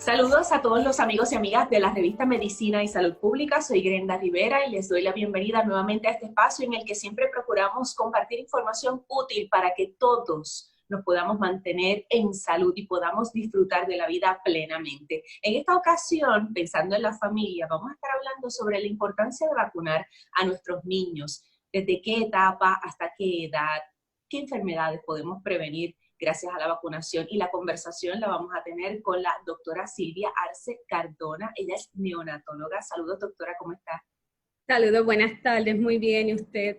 Saludos a todos los amigos y amigas de la revista Medicina y Salud Pública. Soy Grenda Rivera y les doy la bienvenida nuevamente a este espacio en el que siempre procuramos compartir información útil para que todos nos podamos mantener en salud y podamos disfrutar de la vida plenamente. En esta ocasión, pensando en la familia, vamos a estar hablando sobre la importancia de vacunar a nuestros niños. ¿Desde qué etapa hasta qué edad? ¿Qué enfermedades podemos prevenir gracias a la vacunación? Y la conversación la vamos a tener con la doctora Silvia Arce Cardona. Ella es neonatóloga. Saludos, doctora, ¿cómo está? Saludos, buenas tardes, muy bien, ¿y usted?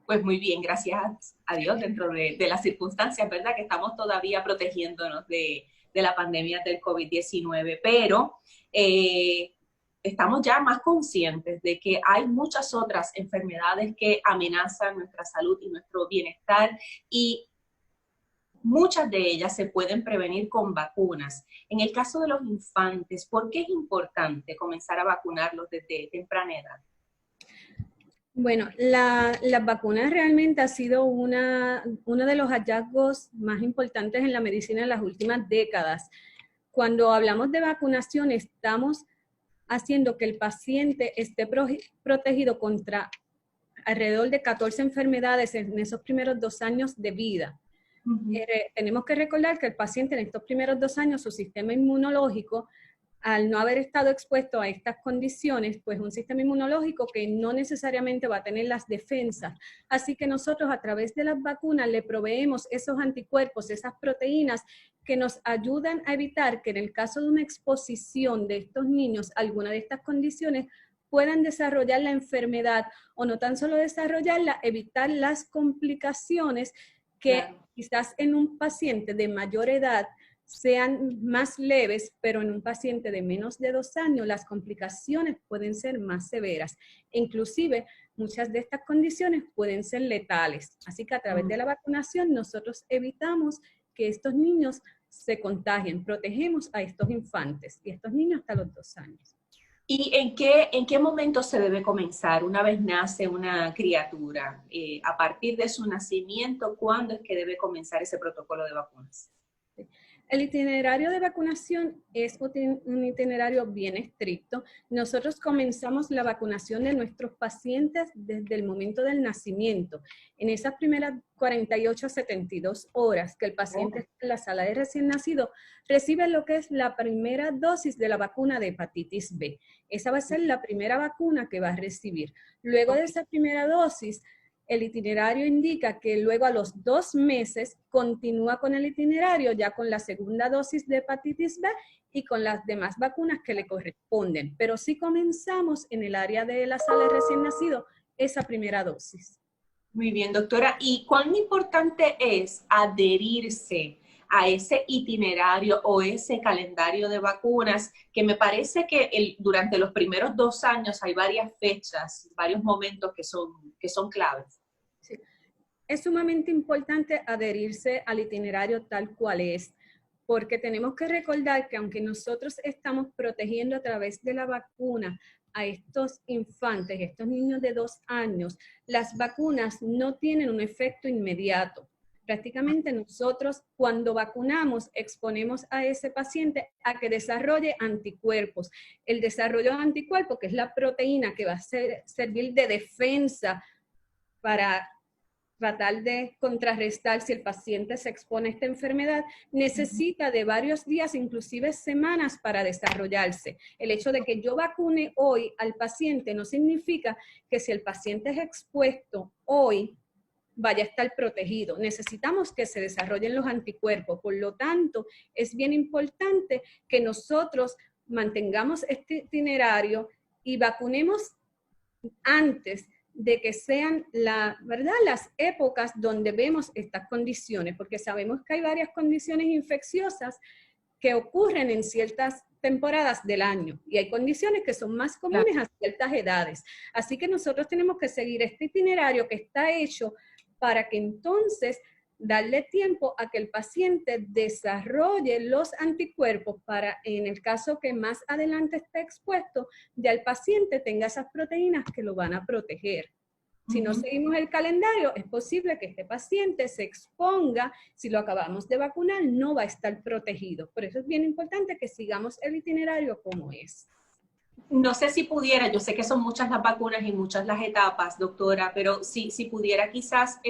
Pues muy bien, gracias a Dios, dentro de las circunstancias, ¿verdad? Que estamos todavía protegiéndonos de la pandemia del COVID-19, pero estamos ya más conscientes de que hay muchas otras enfermedades que amenazan nuestra salud y nuestro bienestar, y muchas de ellas se pueden prevenir con vacunas. En el caso de los infantes, ¿por qué es importante comenzar a vacunarlos desde temprana edad? Bueno, las vacunas realmente ha sido uno de los hallazgos más importantes en la medicina en las últimas décadas. Cuando hablamos de vacunación, estamos haciendo que el paciente esté protegido contra alrededor de 14 enfermedades en esos primeros 2 años de vida. Tenemos que recordar que el paciente en estos primeros 2 años, su sistema inmunológico, al no haber estado expuesto a estas condiciones, pues un sistema inmunológico que no necesariamente va a tener las defensas. Así que nosotros a través de las vacunas le proveemos esos anticuerpos, esas proteínas que nos ayudan a evitar que en el caso de una exposición de estos niños a alguna de estas condiciones puedan desarrollar la enfermedad, o no tan solo desarrollarla, evitar las complicaciones que quizás en un paciente de mayor edad sean más leves, pero en un paciente de menos de 2 años las complicaciones pueden ser más severas. Inclusive, muchas de estas condiciones pueden ser letales. Así que a través de la vacunación nosotros evitamos que estos niños se contagien, protegemos a estos infantes y a estos niños hasta los 2 años. ¿Y en qué momento se debe comenzar una vez nace una criatura? A partir de su nacimiento, ¿cuándo es que debe comenzar ese protocolo de vacunas? El itinerario de vacunación es un itinerario bien estricto. Nosotros comenzamos la vacunación de nuestros pacientes desde el momento del nacimiento. En esas primeras 48 a 72 horas que el paciente está en la sala de recién nacido, recibe lo que es la primera dosis de la vacuna de hepatitis B. Esa va a ser la primera vacuna que va a recibir. Luego de esa primera dosis, el itinerario indica que luego a los 2 meses continúa con el itinerario ya con la segunda dosis de hepatitis B y con las demás vacunas que le corresponden. Pero sí comenzamos en el área de la sala de recién nacido esa primera dosis. Muy bien, doctora. ¿Y cuán importante es adherirse a ese itinerario o ese calendario de vacunas? Que me parece que durante los primeros 2 años hay varias fechas, varios momentos que son claves. Sí. Es sumamente importante adherirse al itinerario tal cual es, porque tenemos que recordar que aunque nosotros estamos protegiendo a través de la vacuna a estos infantes, estos niños de 2 años, las vacunas no tienen un efecto inmediato. Prácticamente nosotros cuando vacunamos exponemos a ese paciente a que desarrolle anticuerpos. El desarrollo de anticuerpos, que es la proteína que va a servir de defensa para tratar de contrarrestar si el paciente se expone a esta enfermedad, necesita de varios días, inclusive semanas, para desarrollarse. El hecho de que yo vacune hoy al paciente no significa que si el paciente es expuesto hoy, vaya a estar protegido. Necesitamos que se desarrollen los anticuerpos. Por lo tanto, es bien importante que nosotros mantengamos este itinerario y vacunemos antes de que sean las épocas donde vemos estas condiciones, porque sabemos que hay varias condiciones infecciosas que ocurren en ciertas temporadas del año y hay condiciones que son más comunes a ciertas edades. Así que nosotros tenemos que seguir este itinerario que está hecho para que entonces darle tiempo a que el paciente desarrolle los anticuerpos para, en el caso que más adelante esté expuesto, ya el paciente tenga esas proteínas que lo van a proteger. Si no seguimos el calendario, es posible que este paciente se exponga, si lo acabamos de vacunar, no va a estar protegido. Por eso es bien importante que sigamos el itinerario como es. No sé si pudiera, yo sé que son muchas las vacunas y muchas las etapas, doctora, pero si pudiera quizás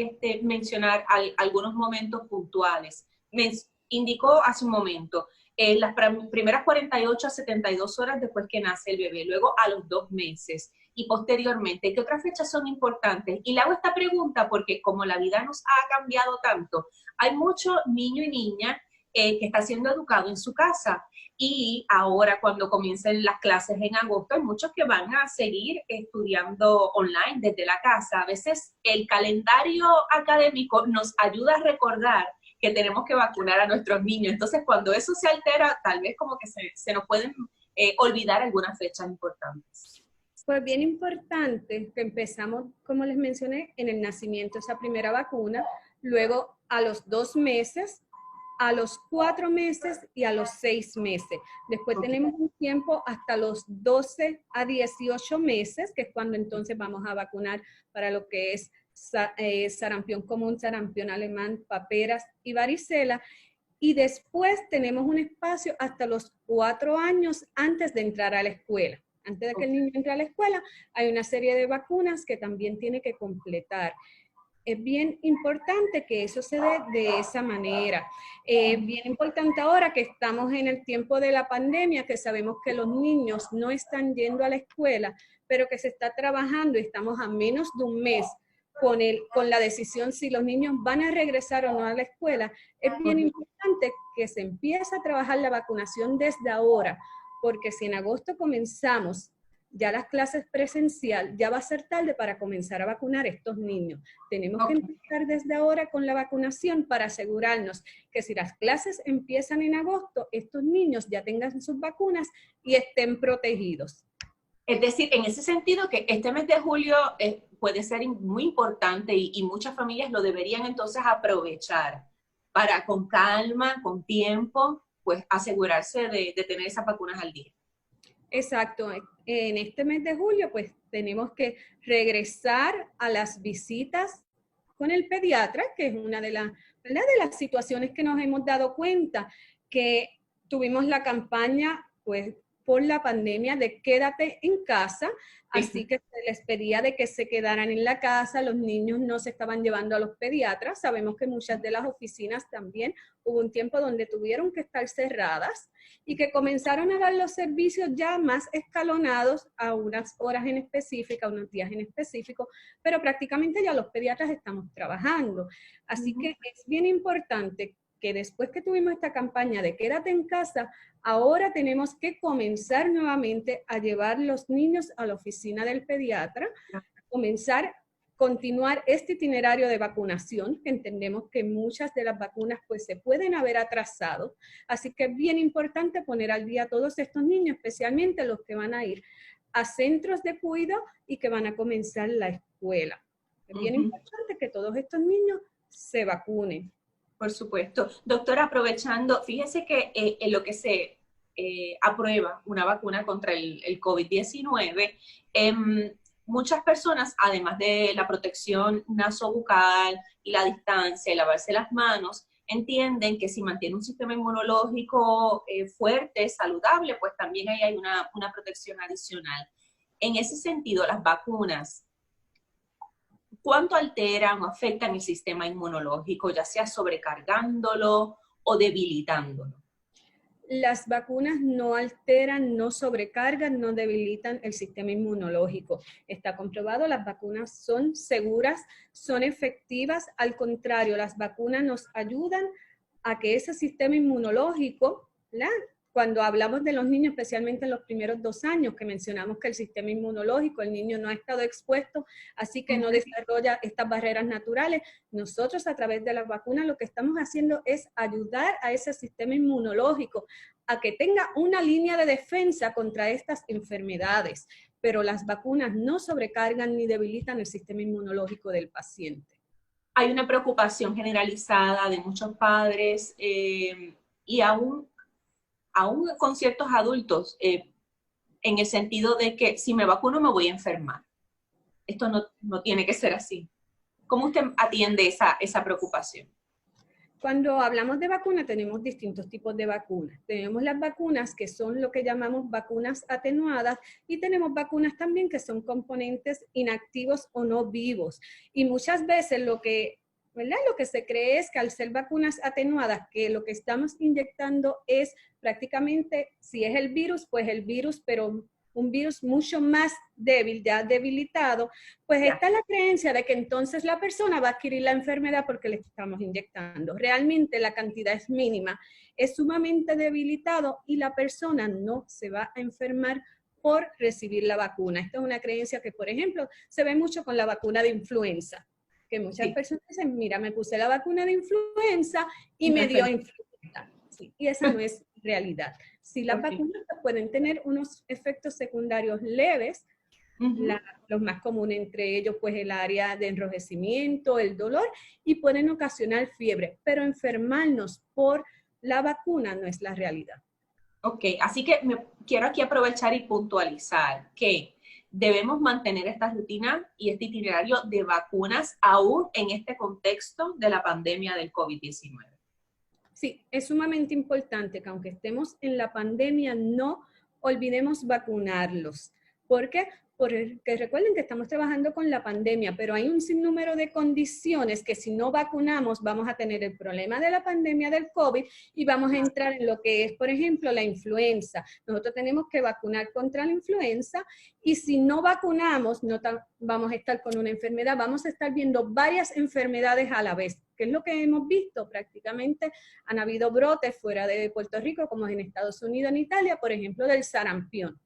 mencionar algunos momentos puntuales. Me indicó hace un momento, las primeras 48 a 72 horas después que nace el bebé, luego a los 2 meses y posteriormente, ¿qué otras fechas son importantes? Y le hago esta pregunta porque como la vida nos ha cambiado tanto, hay mucho niño y niña que está siendo educado en su casa. Y ahora cuando comiencen las clases en agosto, hay muchos que van a seguir estudiando online desde la casa. A veces el calendario académico nos ayuda a recordar que tenemos que vacunar a nuestros niños. Entonces, cuando eso se altera, tal vez como que se nos pueden olvidar algunas fechas importantes. Pues bien importante que empezamos, como les mencioné, en el nacimiento, esa primera vacuna, luego a los 2 meses, a los 4 meses y a los 6 meses. Después tenemos un tiempo hasta los 12 a 18 meses, que es cuando entonces vamos a vacunar para lo que es sarampión común, sarampión alemán, paperas y varicela. Y después tenemos un espacio hasta los 4 años antes de entrar a la escuela. Antes de que el niño entre a la escuela, hay una serie de vacunas que también tiene que completar. Es bien importante que eso se dé de esa manera. Bien importante ahora que estamos en el tiempo de la pandemia, que sabemos que los niños no están yendo a la escuela, pero que se está trabajando y estamos a menos de un mes con la decisión si los niños van a regresar o no a la escuela. Es bien importante que se empiece a trabajar la vacunación desde ahora, porque si en agosto comenzamos ya las clases presencial, ya va a ser tarde para comenzar a vacunar a estos niños. Tenemos que empezar desde ahora con la vacunación para asegurarnos que si las clases empiezan en agosto, estos niños ya tengan sus vacunas y estén protegidos. Es decir, en ese sentido que este mes de julio puede ser muy importante y muchas familias lo deberían entonces aprovechar para con calma, con tiempo, pues asegurarse de tener esas vacunas al día. Exacto. En este mes de julio, pues tenemos que regresar a las visitas con el pediatra, que es una de las situaciones que nos hemos dado cuenta, que tuvimos la campaña, pues, por la pandemia de quédate en casa, así que se les pedía de que se quedaran en la casa, los niños no se estaban llevando a los pediatras, sabemos que muchas de las oficinas también hubo un tiempo donde tuvieron que estar cerradas y que comenzaron a dar los servicios ya más escalonados a unas horas en específica, a unos días en específico, pero prácticamente ya los pediatras estamos trabajando. Así que es bien importante que después que tuvimos esta campaña de quédate en casa, ahora tenemos que comenzar nuevamente a llevar los niños a la oficina del pediatra, continuar este itinerario de vacunación, que entendemos que muchas de las vacunas pues se pueden haber atrasado, así que es bien importante poner al día a todos estos niños, especialmente los que van a ir a centros de cuidado y que van a comenzar la escuela. Es bien importante que todos estos niños se vacunen. Por supuesto. Doctora, aprovechando, fíjese que en lo que se aprueba una vacuna contra el COVID-19, muchas personas, además de la protección nasobucal y la distancia y lavarse las manos, entienden que si mantiene un sistema inmunológico fuerte, saludable, pues también ahí hay una protección adicional. En ese sentido, las vacunas, ¿cuánto alteran o afectan el sistema inmunológico, ya sea sobrecargándolo o debilitándolo? Las vacunas no alteran, no sobrecargan, no debilitan el sistema inmunológico. Está comprobado, las vacunas son seguras, son efectivas. Al contrario, las vacunas nos ayudan a que ese sistema inmunológico, ¿verdad? Cuando hablamos de los niños, especialmente en los primeros 2 años, que mencionamos que el sistema inmunológico, el niño no ha estado expuesto, así que no desarrolla estas barreras naturales. Nosotros a través de las vacunas lo que estamos haciendo es ayudar a ese sistema inmunológico a que tenga una línea de defensa contra estas enfermedades, pero las vacunas no sobrecargan ni debilitan el sistema inmunológico del paciente. Hay una preocupación generalizada de muchos padres y aún con ciertos adultos, en el sentido de que si me vacuno me voy a enfermar. esto no tiene que ser así. ¿Cómo usted atiende esa preocupación? Cuando hablamos de vacuna, tenemos distintos tipos de vacunas. Tenemos las vacunas que son lo que llamamos vacunas atenuadas y tenemos vacunas también que son componentes inactivos o no vivos. Y muchas veces ¿verdad? Lo que se cree es que al ser vacunas atenuadas, que lo que estamos inyectando es prácticamente, si es el virus, pues el virus, pero un virus mucho más débil, ya debilitado, pues está la creencia de que entonces la persona va a adquirir la enfermedad porque le estamos inyectando. Realmente la cantidad es mínima, es sumamente debilitado y la persona no se va a enfermar por recibir la vacuna. Esta es una creencia que, por ejemplo, se ve mucho con la vacuna de influenza, que muchas personas dicen, mira, me puse la vacuna de influenza y me dio influenza. Sí, y esa no es realidad. Sí, las vacunas pueden tener unos efectos secundarios leves, los más comunes entre ellos, pues el área de enrojecimiento, el dolor, y pueden ocasionar fiebre, pero enfermarnos por la vacuna no es la realidad. Ok, así que quiero aquí aprovechar y puntualizar que debemos mantener esta rutina y este itinerario de vacunas aún en este contexto de la pandemia del COVID-19. Sí, es sumamente importante que aunque estemos en la pandemia, no olvidemos vacunarlos. ¿Por qué? Porque recuerden que estamos trabajando con la pandemia, pero hay un sinnúmero de condiciones que si no vacunamos vamos a tener el problema de la pandemia del COVID y vamos a entrar en lo que es, por ejemplo, la influenza. Nosotros tenemos que vacunar contra la influenza y si no vacunamos, vamos a estar con una enfermedad, vamos a estar viendo varias enfermedades a la vez, que es lo que hemos visto prácticamente. Han habido brotes fuera de Puerto Rico, como en Estados Unidos, en Italia, por ejemplo, del sarampión.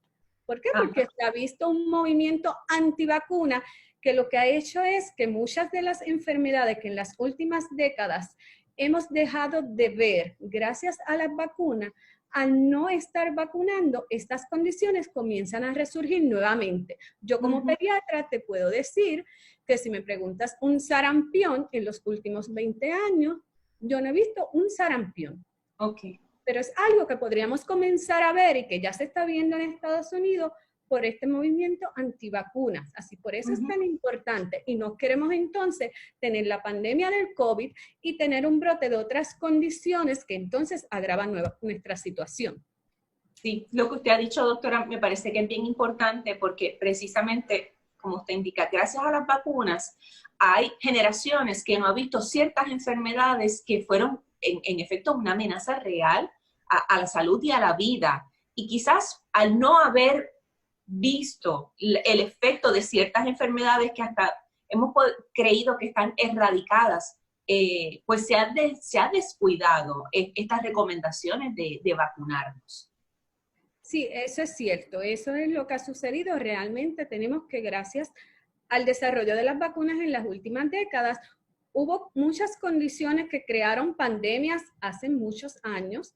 ¿Por qué? Porque se ha visto un movimiento antivacuna que lo que ha hecho es que muchas de las enfermedades que en las últimas décadas hemos dejado de ver gracias a las vacunas, al no estar vacunando, estas condiciones comienzan a resurgir nuevamente. Yo como pediatra te puedo decir que si me preguntas un sarampión en los últimos 20 años, yo no he visto un sarampión. Ok. Pero es algo que podríamos comenzar a ver y que ya se está viendo en Estados Unidos por este movimiento antivacunas. Así por eso es tan importante. Y no queremos entonces tener la pandemia del COVID y tener un brote de otras condiciones que entonces agravan nuestra situación. Sí, lo que usted ha dicho, doctora, me parece que es bien importante porque precisamente, como usted indica, gracias a las vacunas, hay generaciones que no han visto ciertas enfermedades que fueron en efecto una amenaza real a la salud y a la vida. Y quizás al no haber visto el efecto de ciertas enfermedades que hasta hemos creído que están erradicadas, pues se ha descuidado estas recomendaciones de vacunarnos. Sí, eso es cierto, eso es lo que ha sucedido. Realmente tenemos que, gracias al desarrollo de las vacunas en las últimas décadas, hubo muchas condiciones que crearon pandemias hace muchos años.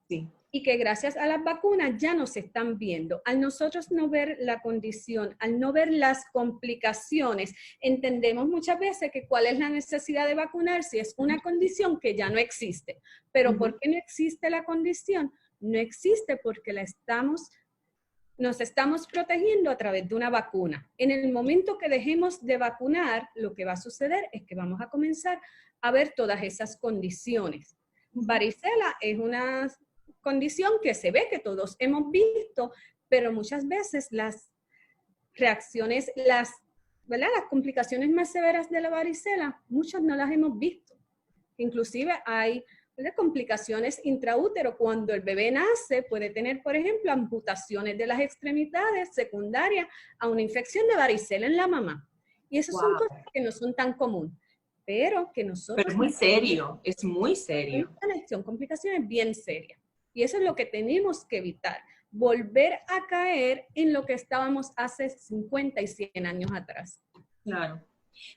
Sí. Y que gracias a las vacunas ya nos están viendo. Al nosotros no ver la condición, al no ver las complicaciones, entendemos muchas veces que cuál es la necesidad de vacunar si es una condición que ya no existe. Pero ¿por qué no existe la condición? No existe porque nos estamos protegiendo a través de una vacuna. En el momento que dejemos de vacunar, lo que va a suceder es que vamos a comenzar a ver todas esas condiciones. Varicela es una condición que se ve, que todos hemos visto, pero muchas veces las reacciones, ¿verdad? Las complicaciones más severas de la varicela, muchas no las hemos visto. Inclusive hay complicaciones intraútero. Cuando el bebé nace, puede tener, por ejemplo, amputaciones de las extremidades secundarias a una infección de varicela en la mamá. Y esas son cosas que no son tan comunes, pero que nosotros... Pero es muy serio, es muy serio. Son complicaciones bien serias. Y eso es lo que tenemos que evitar, volver a caer en lo que estábamos hace 50 y 100 años atrás. Claro.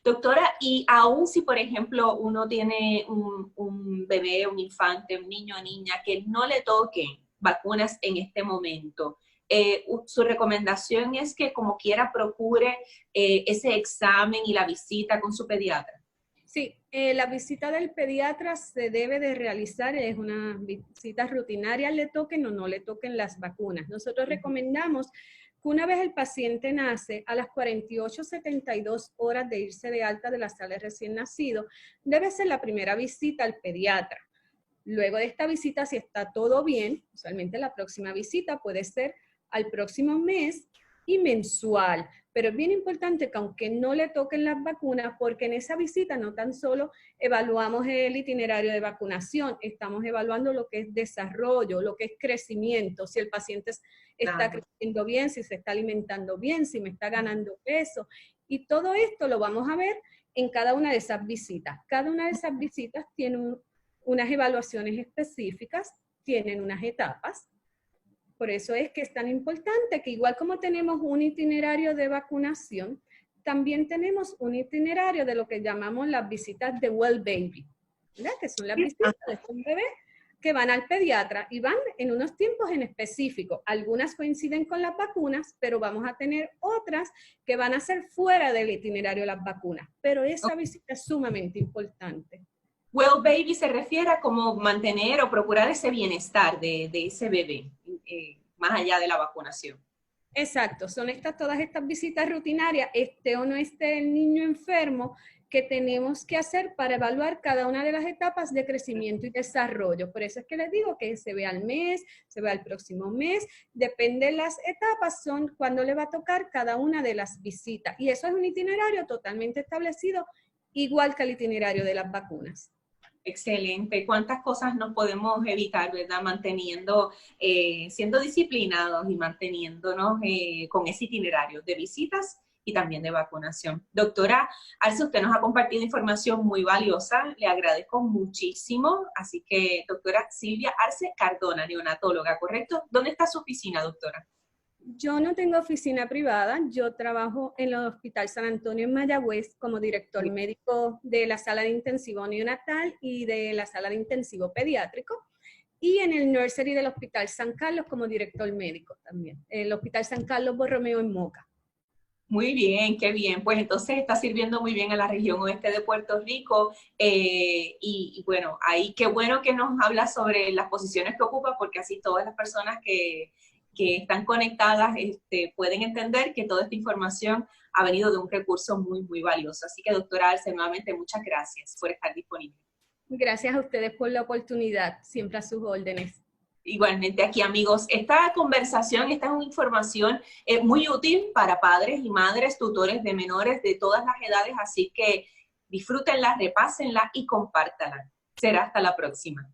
Doctora, y aún si, por ejemplo, uno tiene un bebé, un infante, un niño o niña que no le toquen vacunas en este momento, su recomendación es que como quiera procure ese examen y la visita con su pediatra. Sí, la visita del pediatra se debe de realizar, es una visita rutinaria, le toquen o no le toquen las vacunas. Nosotros recomendamos que una vez el paciente nace, a las 48-72 horas de irse de alta de la sala de recién nacido, debe ser la primera visita al pediatra. Luego de esta visita, si está todo bien, usualmente la próxima visita puede ser al próximo mes y mensual. Pero es bien importante que aunque no le toquen las vacunas, porque en esa visita no tan solo evaluamos el itinerario de vacunación, estamos evaluando lo que es desarrollo, lo que es crecimiento, si el paciente está creciendo bien, si se está alimentando bien, si me está ganando peso. Y todo esto lo vamos a ver en cada una de esas visitas. Cada una de esas visitas tiene unas evaluaciones específicas, tienen unas etapas. Por eso es que es tan importante que igual como tenemos un itinerario de vacunación, también tenemos un itinerario de lo que llamamos las visitas de Well Baby, ¿verdad? Que son las visitas de un bebé que van al pediatra y van en unos tiempos en específico. Algunas coinciden con las vacunas, pero vamos a tener otras que van a ser fuera del itinerario de las vacunas. Pero esa visita es sumamente importante. Well Baby se refiere a cómo mantener o procurar ese bienestar de ese bebé, más allá de la vacunación. Exacto, son todas estas visitas rutinarias, esté o no esté el niño enfermo, que tenemos que hacer para evaluar cada una de las etapas de crecimiento y desarrollo. Por eso es que les digo que se ve al mes, se ve al próximo mes, depende de las etapas, son cuando le va a tocar cada una de las visitas. Y eso es un itinerario totalmente establecido, igual que el itinerario de las vacunas. Excelente. ¿Cuántas cosas nos podemos evitar, verdad? Manteniendo, siendo disciplinados y manteniéndonos con ese itinerario de visitas y también de vacunación. Doctora Arce, usted nos ha compartido información muy valiosa, le agradezco muchísimo. Así que, doctora Silvia Arce Cardona, neonatóloga, ¿correcto? ¿Dónde está su oficina, doctora? Yo no tengo oficina privada, yo trabajo en el Hospital San Antonio en Mayagüez como director médico de la sala de intensivo neonatal y de la sala de intensivo pediátrico, y en el nursery del Hospital San Carlos como director médico también, el Hospital San Carlos Borromeo en Moca. Muy bien, qué bien. Pues entonces está sirviendo muy bien a la región oeste de Puerto Rico y bueno, ahí qué bueno que nos habla sobre las posiciones que ocupa, porque así todas las personas que están conectadas pueden entender que toda esta información ha venido de un recurso muy, muy valioso. Así que, doctora Arce, nuevamente muchas gracias por estar disponible. Gracias a ustedes por la oportunidad, siempre a sus órdenes. Igualmente aquí, amigos, esta conversación, esta es una información muy útil para padres y madres, tutores de menores de todas las edades, así que disfrútenla, repásenla y compártanla. Será hasta la próxima.